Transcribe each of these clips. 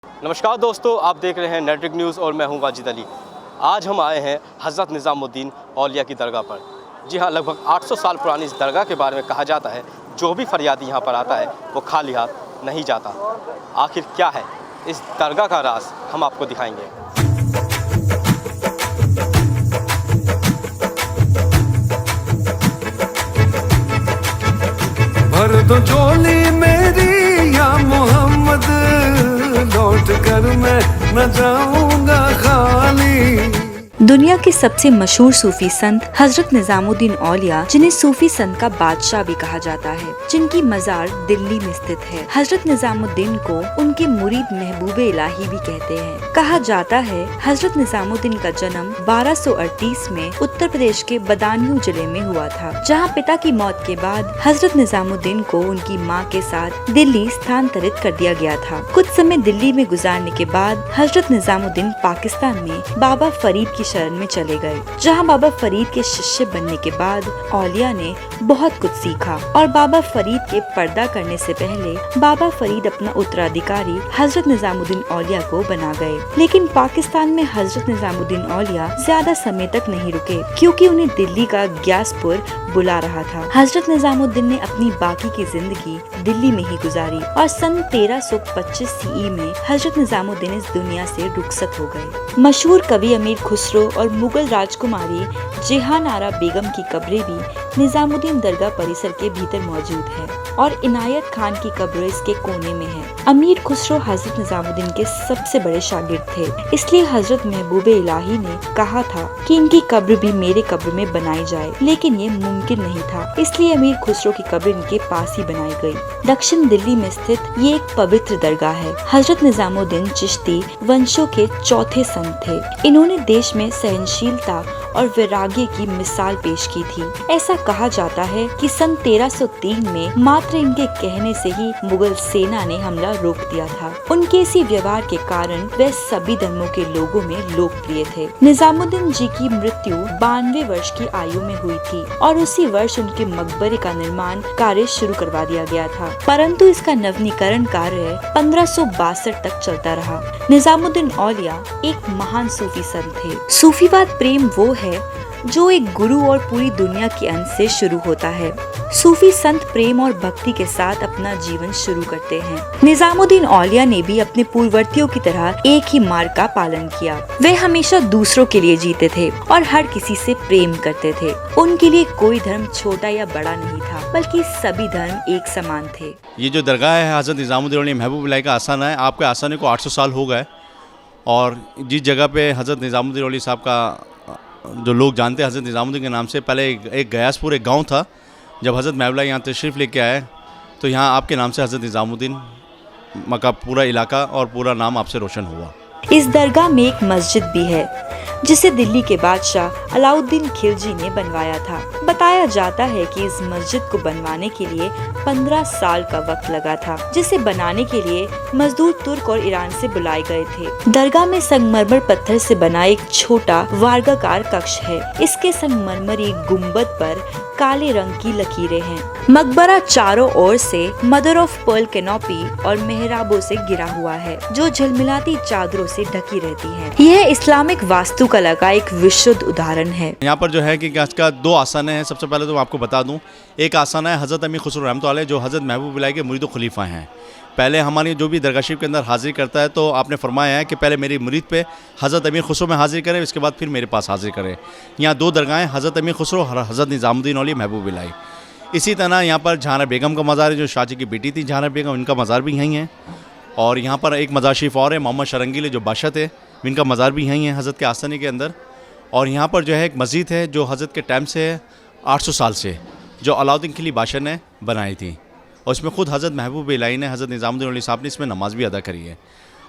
नमस्कार दोस्तों, आप देख रहे हैं नेटवर्क न्यूज़ और मैं हूं वाजिद अली। आज हम आए हैं हज़रत निज़ामुद्दीन औलिया की दरगाह पर। जी हां, लगभग 800 साल पुरानी इस दरगाह के बारे में कहा जाता है जो भी फरियादी यहां पर आता है वो खाली हाथ नहीं जाता। आखिर क्या है इस दरगाह का राज, हम आपको दिखाएंगे। भर दो झोली मेरी या मोहम्मद, लौट कर मैं न जाऊंगा खाली। दुनिया के सबसे मशहूर सूफी संत हजरत निजामुद्दीन औलिया, जिन्हें सूफी संत का बादशाह भी कहा जाता है, जिनकी मजार दिल्ली में स्थित है। हजरत निजामुद्दीन को उनके मुरीद महबूबे इलाही भी कहते हैं। कहा जाता है हजरत निजामुद्दीन का जन्म 1238 में उत्तर प्रदेश के बदायूं जिले में हुआ था, जहां पिता की मौत के बाद हजरत निजामुद्दीन को उनकी मां के साथ दिल्ली स्थानांतरित कर दिया गया था। कुछ समय दिल्ली में गुजारने के बाद हजरत निजामुद्दीन पाकिस्तान में बाबा फरीद की शरण में चले गए, जहां बाबा फरीद के शिष्य बनने के बाद औलिया ने बहुत कुछ सीखा और बाबा फरीद के पर्दा करने से पहले बाबा फरीद अपना उत्तराधिकारी हजरत निजामुद्दीन औलिया को बना गए। लेकिन पाकिस्तान में हजरत निजामुद्दीन औलिया ज्यादा समय तक नहीं रुके, क्योंकि उन्हें दिल्ली का ग्यासपुर बुला रहा था। हजरत निजामुद्दीन ने अपनी बाकी की जिंदगी दिल्ली में ही गुजारी और सन 1325 सीई में हजरत निजामुद्दीन इस दुनिया से रुखसत हो गए। मशहूर कवि अमीर खुसरो और मुगल राजकुमारी जेहान आरा बेगम की कब्रें भी निजामुद्दीन दरगाह परिसर के भीतर मौजूद है और इनायत खान की कब्र इसके कोने में है। अमीर खुसरो हजरत निजामुद्दीन के सबसे बड़े शागिर्द थे, इसलिए हजरत महबूबे इलाही ने कहा था कि इनकी कब्र भी मेरे कब्र में बनाई जाए, लेकिन ये मुमकिन नहीं था, इसलिए अमीर खुसरो की कब्र इनके पास ही बनाई गई। दक्षिण दिल्ली में स्थित ये एक पवित्र दरगाह है। हजरत निजामुद्दीन चिश्ती वंशों के चौथे संत थे। इन्होंने देश में सहनशीलता और वैराग्य की मिसाल पेश की थी। ऐसा कहा जाता है कि सन 1303 में मात्र इनके कहने से ही मुगल सेना ने हमला रोक दिया था। उनके इसी व्यवहार के कारण वे सभी धर्मों के लोगों में लोकप्रिय थे। निजामुद्दीन जी की मृत्यु 92 वर्ष की आयु में हुई थी और उसी वर्ष उनके मकबरे का निर्माण कार्य शुरू करवा दिया गया था, परंतु इसका नवीनीकरण कार्य 1562 तक चलता रहा। निजामुद्दीन औलिया एक महान सूफी संत थे। सूफीवाद प्रेम वो है जो एक गुरु और पूरी दुनिया के अंत से शुरू होता है। सूफी संत प्रेम और भक्ति के साथ अपना जीवन शुरू करते हैं। निजामुद्दीन औलिया ने भी अपने पूर्ववर्तियों की तरह एक ही मार्ग का पालन किया। वे हमेशा दूसरों के लिए जीते थे और हर किसी से प्रेम करते थे। उनके लिए कोई धर्म छोटा या बड़ा नहीं था, बल्कि सभी धर्म एक समान थे। ये जो दरगाह है हज़रत निज़ामुद्दीन औलिया महबूब इलाही का आस्थाना है। आपके आस्थाने को 800 साल हो गए और जिस जगह पे हज़रत निज़ामुद्दीन औलिया साहब का जो लोग जानते हैं हज़रत निज़ामुद्दीन के नाम से, पहले एक गयासपुर एक गांव था। जब हज़रत महबूब यहाँ तशरीफ़ लेके आए तो यहाँ आपके नाम से हज़रत निज़ामुद्दीन का पूरा इलाका और पूरा नाम आपसे रोशन हुआ। इस दरगाह में एक मस्जिद भी है जिसे दिल्ली के बादशाह अलाउद्दीन खिलजी ने बनवाया था। बताया जाता है कि इस मस्जिद को बनवाने के लिए 15 साल का वक्त लगा था, जिसे बनाने के लिए मजदूर तुर्क और ईरान से बुलाए गए थे। दरगाह में संगमरमर पत्थर से बना एक छोटा वर्गाकार कक्ष है। इसके संगमरमरी गुंबद पर काले रंग की लकीरें हैं। मकबरा चारों ओर से मदर ऑफ पर्ल कैनोपी और मेहराबों से घिरा हुआ है, जो झलमिलाती चादरों से ढकी रहती है। यह इस्लामिक वास्तुकला का एक विशुद्ध उदाहरण है। यहाँ पर जो है कि आज का 2 आस्थाने हैं। सबसे पहले तो मैं आपको बता दूँ, एक आस्थाना है हज़रत अमीर खुसरो रहमतुल्लाह अलैह, जो हज़रत महबूब इलाही के मुरीद खलीफा हैं। पहले हमारी जो भी दरगाह शरीफ के अंदर हाजिरी करता है तो आपने फरमाया है कि पहले मेरी मुरीद पे हज़रत अमीर खुसरो में हाजिरी करें, इसके बाद फिर मेरे पास हाजिरी करें। यहाँ 2 दरगाहें, हज़रत अमीर खुसरो और हज़रत निज़ामुद्दीन औलिया महबूब इलाही। इसी तरह यहाँ पर जहाना बेगम का मज़ार है, जो शाहजी की बेटी थी जहाना बेगम, इनका मज़ार भी यहीं है। और यहाँ पर एक मज़ार शरीफ और है, मोहम्मद शरंगीले जो बादशाह थे, इनका मज़ार भी यहीं है हज़रत के आस्थाने के अंदर। और यहाँ पर जो है एक मस्जिद है जो हज़रत के टाइम से है, 800 साल से, जो अलाउद्दीन खिलजी बादशाह ने बनाई थी। और इसमें खुद हज़रत महबूब इलाही ने, हज़रत निज़ामुद्दीन औलिया साहब ने इसमें नमाज़ भी अदा करी है।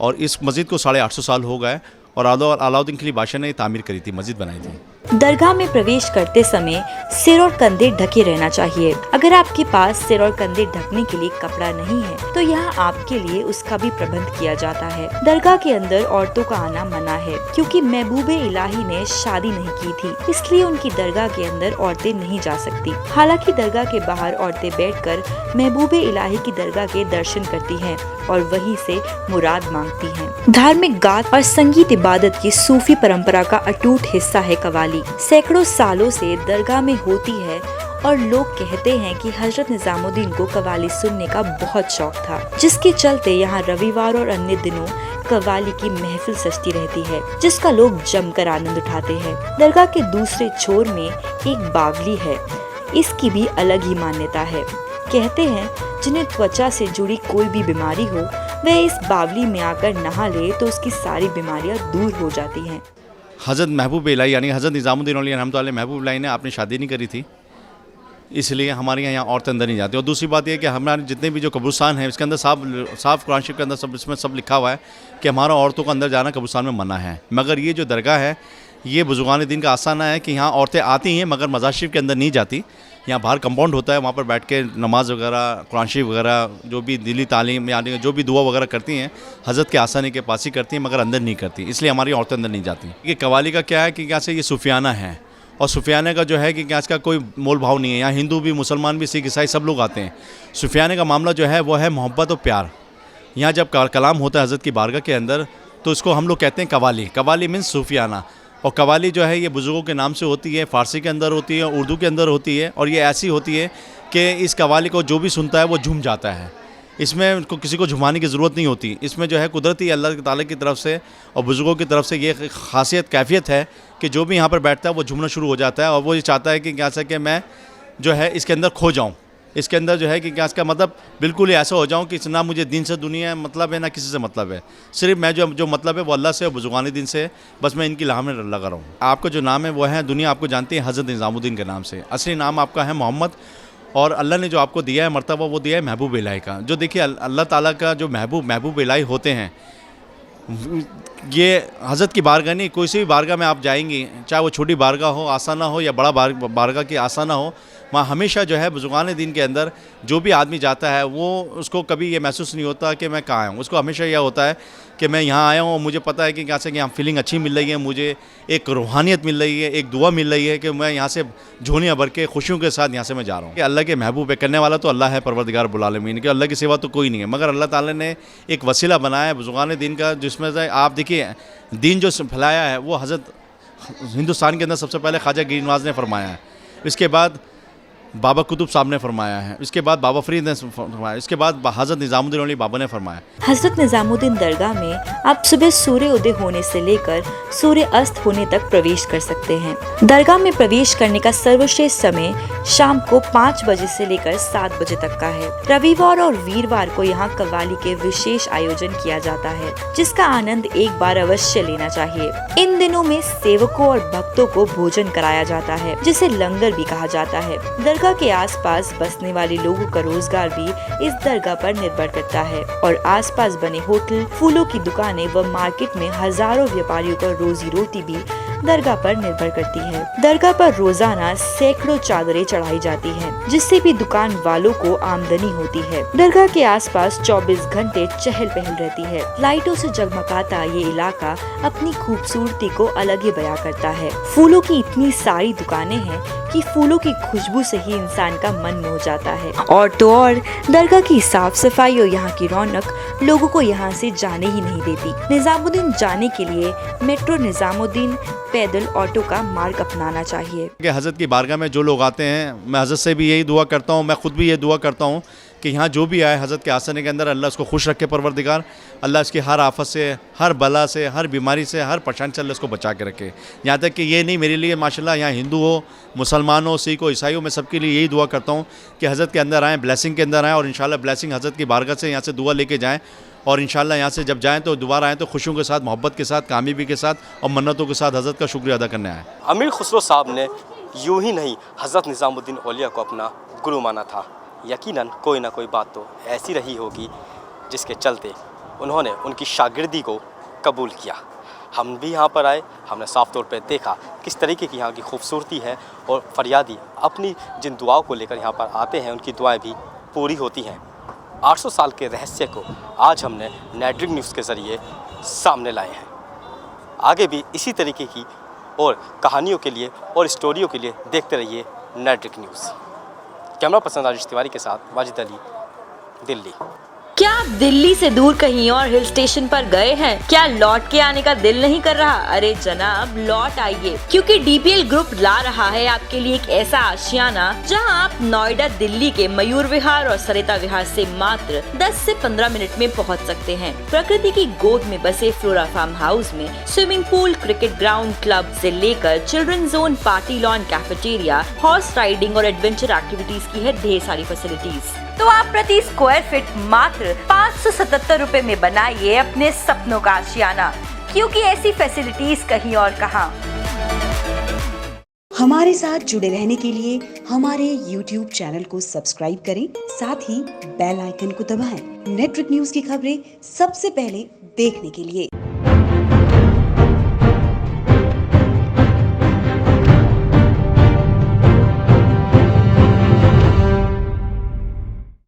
और इस मस्जिद को 850 साल हो गए और अलाउद्दीन खिलजी बादशाह ने तामीर करी थी, मस्जिद बनाई थी। दरगाह में प्रवेश करते समय सिर और कंधे ढके रहना चाहिए। अगर आपके पास सिर और कंधे ढकने के लिए कपड़ा नहीं है तो यहाँ आपके लिए उसका भी प्रबंध किया जाता है। दरगाह के अंदर औरतों का आना मना है क्योंकि महबूबे इलाही ने शादी नहीं की थी, इसलिए उनकी दरगाह के अंदर औरतें नहीं जा सकती। हालांकि दरगाह के बाहर औरतें बैठकर महबूबे इलाही की दरगाह के दर्शन करती हैं और वहीं से मुराद मांगती हैं। धार्मिक गात और संगीत इबादत की सूफी परंपरा का अटूट हिस्सा है कवाली। सैकड़ों सालों से दरगाह में होती है और लोग कहते हैं कि हजरत निजामुद्दीन को कवाली सुनने का बहुत शौक था, जिसके चलते यहाँ रविवार और अन्य दिनों कवाली की महफिल सजती रहती है, जिसका लोग जमकर आनंद उठाते हैं। दरगाह के दूसरे छोर में एक बावली है, इसकी भी अलग ही मान्यता है। कहते हैं जिन्हें त्वचा से जुड़ी कोई भी बीमारी हो वह इस बावली में आकर नहा ले तो उसकी सारी बीमारियां दूर हो जाती हैं। हज़रत महबूब इलाही यानी हज़रत निज़ामुद्दीन औलिया रहमतुल्लाह अलैह महबूब इलाही ने आपने शादी नहीं करी थी, इसलिए हमारे यहाँ औरतें अंदर नहीं जाती। और दूसरी बात यह कि हमारे जितने भी जो कब्रिस्तान हैं इसके अंदर साफ कुरान शरीफ के अंदर सब इसमें सब लिखा हुआ है कि हमारा औरतों को अंदर जाना कब्रिस्तान में मना है। मगर ये जो दरगाह है ये बुजुर्गान दीन का आसाना है कि यहाँ औरतें आती हैं मगर मज़ार शरीफ के अंदर नहीं जाती। यहाँ बाहर कंपाउंड होता है, वहाँ पर बैठ के नमाज वगैरह, कुरान शरीफ वगैरह, जो भी दिली तालीम यानी जो भी दुआ वगैरह करती हैं हज़रत के आसानी के पास ही करती हैं मगर अंदर नहीं करती, इसलिए हमारी औरतें अंदर नहीं जाती। ये कवाली का क्या है कि क्या से ये सूफियाना है और सूफियाने का जो है कि क्या इसका कोई मोल भाव नहीं है। यहाँ हिंदू भी, मुसलमान भी, सिख ईसाई सब लोग आते हैं। सूफियाने का मामला जो है वो है मोहब्बत और प्यार। यहाँ जब कलाम होता है हज़रत की बारगाह के अंदर तो इसको हम लोग कहते हैं कवाली। कवाली मीन्स सूफियाना। और कवाली जो है ये बुज़ुर्गों के नाम से होती है, फ़ारसी के अंदर होती है, उर्दू के अंदर होती है और ये ऐसी होती है कि इस कवाली को जो भी सुनता है वो झूम जाता है। इसमें उनको किसी को झुमाने की ज़रूरत नहीं होती। इसमें जो है कुदरती अल्लाह ताला की तरफ से और बुज़ुर्गों की तरफ से ये खासियत कैफियत है कि जो भी यहाँ पर बैठता है वो झूमना शुरू हो जाता है और वो ये चाहता है कि क्या सा कि मैं जो है इसके अंदर खो जाऊँ। इसके अंदर जो है कि क्या इसका मतलब बिल्कुल ही ऐसा हो जाऊँ कि ना मुझे दिन से दुनिया मतलब है ना किसी से मतलब है। सिर्फ मैं जो मतलब है वो अल्लाह से और बुजुर्गान दिन से, बस मैं इनकी लाह में लगा रहा हूँ। आपका जो नाम है वो है, दुनिया आपको जानती है हज़रत निज़ामुद्दीन के नाम से। असली नाम आपका है मोहम्मद और अल्लाह ने जो आपको दिया है मर्तबा वो दिया है महबूब इलाही का। जो देखिए अल्लाह ताला का जो महबूब इलाही होते हैं ये हज़रत की बारगाह नहीं, कोई सी भी बारगाह में आप जाएंगी, चाहे वो छोटी बारगाह हो, आसाना हो या बड़ा बारगाह की आसाना हो, वहाँ हमेशा जो है बुजुर्गान दीन के अंदर जो भी आदमी जाता है वो उसको कभी ये महसूस नहीं होता कि मैं कहाँ आया हूँ। उसको हमेशा यह होता है कि मैं यहाँ आया हूँ और मुझे पता है कि कैसे कि यहाँ फीलिंग अच्छी मिल रही है, मुझे एक रूहानियत मिल रही है, एक दुआ मिल रही है कि मैं यहाँ से झोलियाँ भर के खुशियों के साथ यहाँ से मैं जा रहा हूँ। कि अल्लाह के महबूब है, करने वाला तो अल्लाह है, परवरदिगार रब्बुल आलमीन के, अल्लाह की सिवा तो कोई नहीं है। मगर अल्लाह ताला ने एक वसीला बनाया है बुजुर्गान दीन का, जिसमें से आप देखिए दीन जो फैलाया है वो हज़रत हिंदुस्तान के अंदर सबसे पहले ख्वाजा गिरी नवाज़ ने फरमाया है, इसके बाद बाबा कुतुब साहब ने फरमाया है, इसके बाद बाबा फरीद ने फरमाया, इसके बाद हज़रत निज़ामुद्दीन औलिया बाबा ने फरमाया। हज़रत निज़ामुद्दीन दरगाह में आप सुबह सूर्य उदय होने से लेकर सूर्य अस्त होने तक प्रवेश कर सकते हैं। दरगाह में प्रवेश करने का सर्वश्रेष्ठ समय शाम को 5 बजे से लेकर 7 बजे तक का है। रविवार और वीरवार को यहाँ कव्वाली के विशेष आयोजन किया जाता है, जिसका आनंद एक बार अवश्य लेना चाहिए। इन दिनों में सेवकों और भक्तों को भोजन कराया जाता है, जिसे लंगर भी कहा जाता है। दरगाह के आसपास बसने वाले लोगों का रोजगार भी इस दरगाह पर निर्भर करता है और आसपास बने होटल, फूलों की दुकानें व मार्केट में हजारों व्यापारियों का रोजी रोटी भी दरगाह पर निर्भर करती है। दरगाह पर रोजाना सैकड़ों चादरें चढ़ाई जाती हैं, जिससे भी दुकान वालों को आमदनी होती है। दरगाह के आसपास 24 घंटे चहल पहल रहती है। लाइटों से जगमगाता ये इलाका अपनी खूबसूरती को अलग ही बयां करता है। फूलों की इतनी सारी दुकानें हैं कि फूलों की खुशबू से ही इंसान का मन मोह जाता है। और तो और दरगाह की साफ सफाई और यहाँ की रौनक लोगों को यहाँ से जाने ही नहीं देती। निजामुद्दीन जाने के लिए मेट्रो निजामुद्दीन पैदल ऑटो का मार्ग अपनाना चाहिए। हज़रत की बारगाह में जो लोग आते हैं, मैं हज़रत से भी यही दुआ करता हूँ, मैं खुद भी ये दुआ करता हूँ कि यहाँ जो भी आए हज़रत के आसने के अंदर अल्लाह उसको खुश रखे, परवरदिगार अल्लाह इसकी हर आफत से, हर बला से, हर बीमारी से, हर परेशानी से अल्लाह उसको बचा के रखे। यहाँ तक कि ये नहीं मेरे लिए माशाल्लाह यहाँ हिंदू हो, मुसलमान हो, सिख हो, ईसाई हो, मैं सबके लिए यही दुआ करता हूँ कि हज़रत के अंदर आएँ, ब्लेसिंग के अंदर आएँ और इंशाल्लाह ब्लेसिंग हज़रत की बारगाह से यहाँ से दुआ लेके जाएँ और इंशाल्लाह यहाँ से जब जाएँ तो दोबारा आएँ तो खुशियों के साथ, मोहब्बत के साथ, कामयाबी के साथ और मन्नतों के साथ हज़रत का शुक्रिया अदा करने आए। अमीर खुसरो साहब ने यूं ही नहीं हज़रत निज़ामुद्दीन औलिया को अपना गुरु माना था। यकीनन कोई ना कोई बात तो ऐसी रही होगी जिसके चलते उन्होंने उनकी शागिर्दी को कबूल किया। हम भी यहाँ पर आए, हमने साफ तौर पे देखा किस तरीके की यहाँ की खूबसूरती है और फरियादी अपनी जिन दुआओं को लेकर यहाँ पर आते हैं उनकी दुआएं भी पूरी होती हैं। 800 साल के रहस्य को आज हमने नेटड्रिग न्यूज़ के ज़रिए सामने लाए हैं। आगे भी इसी तरीके की और कहानियों के लिए और स्टोरियों के लिए देखते रहिए नेटड्रिग news. Camera person Rajesh Tiwari के साथ वाजिद अली, दिल्ली। क्या आप दिल्ली से दूर कहीं और हिल स्टेशन पर गए हैं? क्या लौट के आने का दिल नहीं कर रहा? अरे जनाब, लौट आइए, क्योंकि डीपीएल ग्रुप ला रहा है आपके लिए एक ऐसा आशियाना जहां आप नोएडा दिल्ली के मयूर विहार और सरिता विहार से मात्र 10 से 15 मिनट में पहुंच सकते हैं। प्रकृति की गोद में बसे फ्लोरा फार्म हाउस में swimming pool, cricket ground, club से लेकर children zone, party lawn, cafeteria, horse riding और एडवेंचर एक्टिविटीज की है ढेर सारी फैसिलिटीज। तो आप प्रति स्क्वायर फीट मात्र 577 रुपए में बनाइए अपने सपनों का आशियाना, क्योंकि ऐसी फैसिलिटीज कहीं और कहां। हमारे साथ जुड़े रहने के लिए हमारे YouTube चैनल को सब्सक्राइब करें, साथ ही बेल आइकन को दबाएं। नेटड्रिग न्यूज़ की खबरें सबसे पहले देखने के लिए।